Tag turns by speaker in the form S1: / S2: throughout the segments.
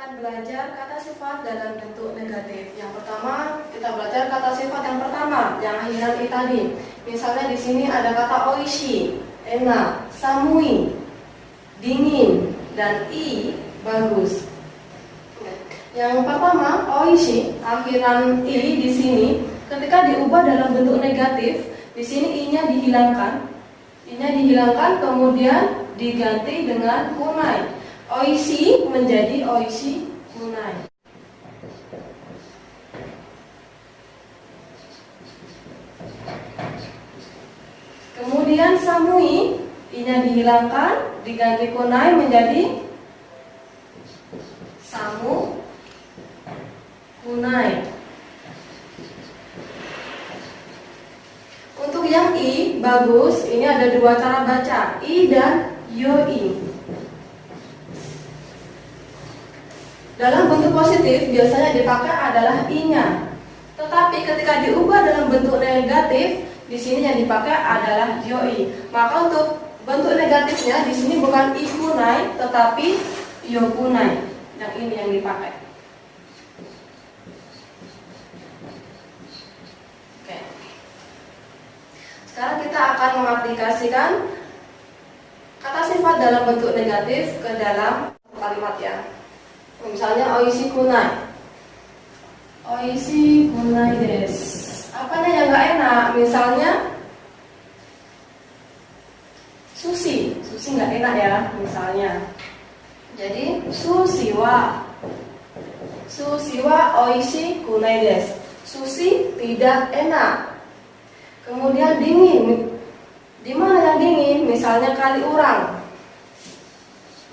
S1: akan belajar kata sifat dalam bentuk negatif. Yang pertama, kita belajar kata sifat yang pertama, yang akhiran i tadi. Misalnya di sini ada kata oishi, enak, samui, dingin, dan i, bagus. Yang pertama, oishi, akhiran i di sini, ketika diubah dalam bentuk negatif, di sini i-nya dihilangkan. I-nya dihilangkan, kemudian diganti dengan kunai. Oishi menjadi oishi kunai. Kemudian samui, i-nya dihilangkan, diganti kunai menjadi samu kunai. Untuk yang i, bagus, ini ada dua cara baca, i dan yoi. Dalam bentuk positif biasanya dipakai adalah i-nya. Tetapi ketika diubah dalam bentuk negatif, di sini yang dipakai adalah yoi. Maka untuk bentuk negatifnya di sini bukan i kunai, tetapi yo kunai. Yang ini yang dipakai. Oke. Sekarang kita akan mengaplikasikan kata sifat dalam bentuk negatif ke dalam kalimat ya. Misalnya oishi kunai. Oishi kunai desu. Apanya yang nggak enak? Misalnya sushi. Sushi nggak enak ya, misalnya. Jadi sushi wa oishi kunai desu. Sushi tidak enak. Kemudian dingin. Di mana yang dingin? Misalnya kali urang.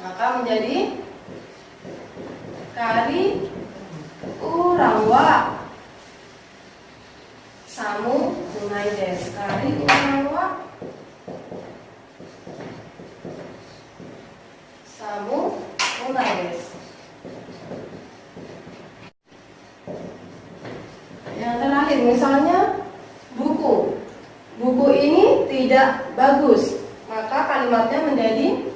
S1: Maka menjadi kari urang wa samu kunai desu. Kari urang wa samu kunai desu. Yang terakhir misalnya buku. Buku ini tidak bagus. Maka kalimatnya menjadi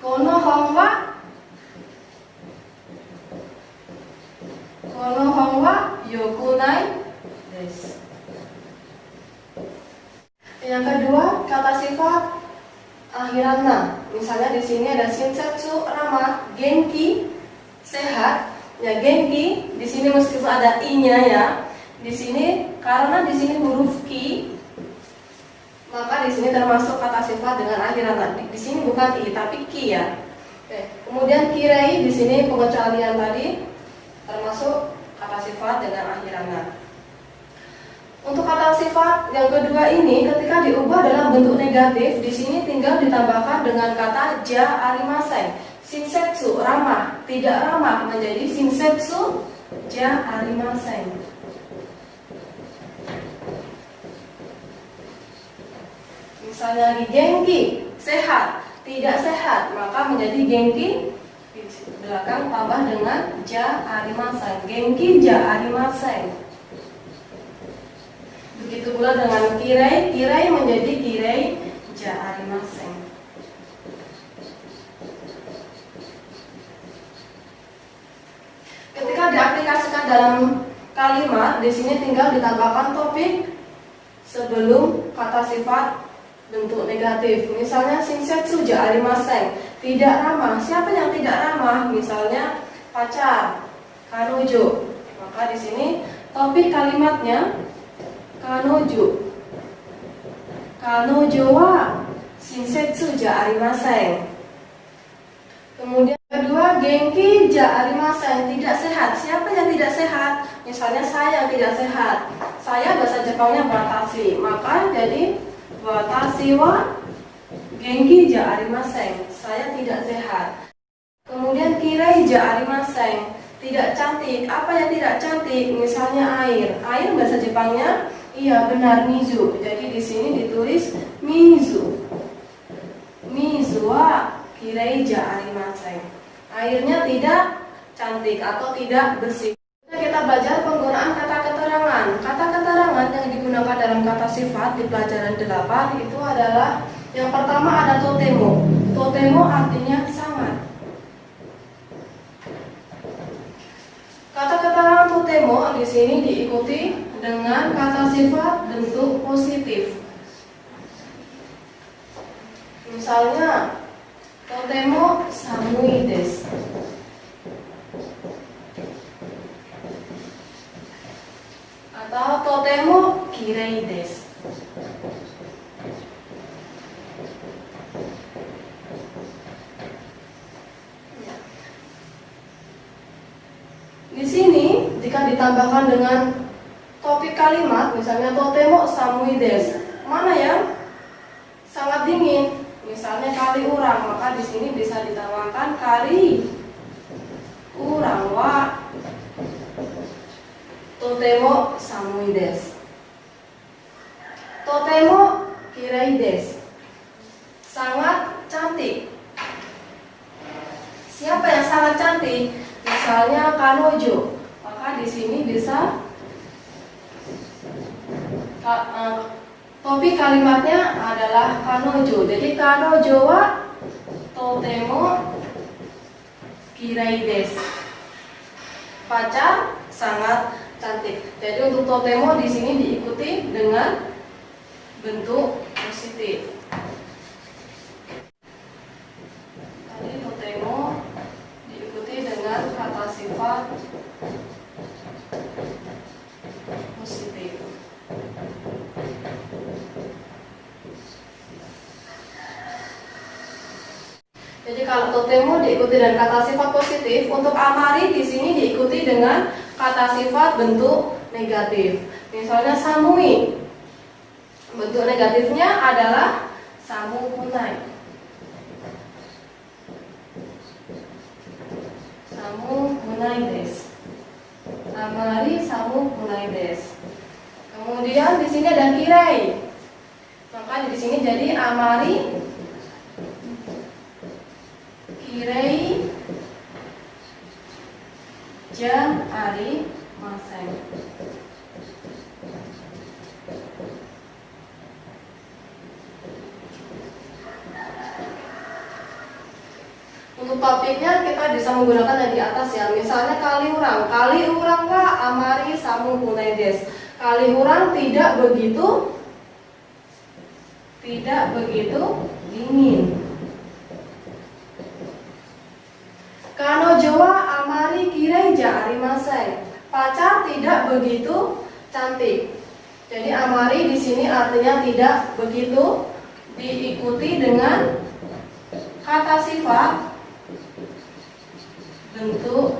S1: kono hong wa yokunai desu. Yang kedua, kata sifat akhiran na. Misalnya di sini ada shinsetsu ramah, genki, sehat. Ya genki di sini meskipun ada i-nya ya. Di sini karena di sini huruf ki, maka di sini termasuk kata sifat dengan akhiran na. Di sini bukan i tapi ki ya. Oke. Kemudian kirei di sini pengecualian tadi termasuk kata sifat dengan akhiran na. Untuk kata sifat yang kedua ini ketika diubah dalam bentuk negatif, di sini tinggal ditambahkan dengan kata ja arimasen. Shinsetsu ramah, tidak ramah menjadi shinsetsu ja arimasen. Misalnya lagi genki, sehat, tidak sehat, maka menjadi genki di belakang tambah dengan ja arimasen. Genki ja arimasen. Begitu pula dengan kirei, kirei menjadi kirei ja arimasen. Ketika diaplikasikan dalam kalimat, di sini tinggal ditambahkan topik sebelum kata sifat bentuk negatif. Misalnya shinsetsu ja arimasen, tidak ramah. Siapa yang tidak ramah? Misalnya pacar, kanojo. Maka di sini topik kalimatnya kanojo. Kanojo wa shinsetsu ja arimasen. Kemudian kedua, genki ja arimasen, tidak sehat. Siapa yang tidak sehat? Misalnya saya yang tidak sehat. Saya bahasa Jepangnya watashi, maka jadi watashi wa genki ja arimasen. Saya tidak sehat. Kemudian kirei ja arimasen, tidak cantik. Apa yang tidak cantik? Misalnya air. Air bahasa Jepangnya iya benar mizu. Jadi di sini ditulis mizu. Mizu wa kirei ja arimasen. Airnya tidak cantik atau tidak bersih. Kita belajar penggunaan kata keterangan. Kata keterangan yang digunakan dalam kata sifat di pelajaran 8 itu adalah yang pertama ada totemo. Totemo artinya sangat. dengan kata sifat bentuk positif. Misalnya, totemo samui desu. Atau totemo kirei desu. Di sini jika ditambahkan dengan topik kalimat, misalnya totemo samui desu, mana yang sangat dingin? Misalnya kali urang, maka di sini bisa ditambahkan kali urang wa totemo samui desu. Totemo kirei desu. Sangat cantik. Siapa yang sangat cantik? Misalnya kanojo, maka di sini bisa topik kalimatnya adalah kanojo. Jadi kanojo wa totemo kirei desu. Pacar sangat cantik. Jadi untuk totemo di sini diikuti dengan bentuk positif. Tadi totemo diikuti dengan kata sifat positif. Jadi kalau totemo diikuti dengan kata sifat positif, untuk amari di sini diikuti dengan kata sifat bentuk negatif. Misalnya samui, bentuk negatifnya adalah samu kunai. Samu kunai desu. Amari samu kunai desu. Kemudian di sini ada kirei. Maka di sini jadi amari kirei ja arimasen. Untuk topiknya kita bisa menggunakan yang di atas ya. Misalnya kali urang wa amari samu kunai desu. Kali urang tidak begitu dingin. Kanojo wa amari kirei ja arimasen. Pacar tidak begitu cantik. Jadi amari di sini artinya tidak begitu, diikuti dengan kata sifat bentuk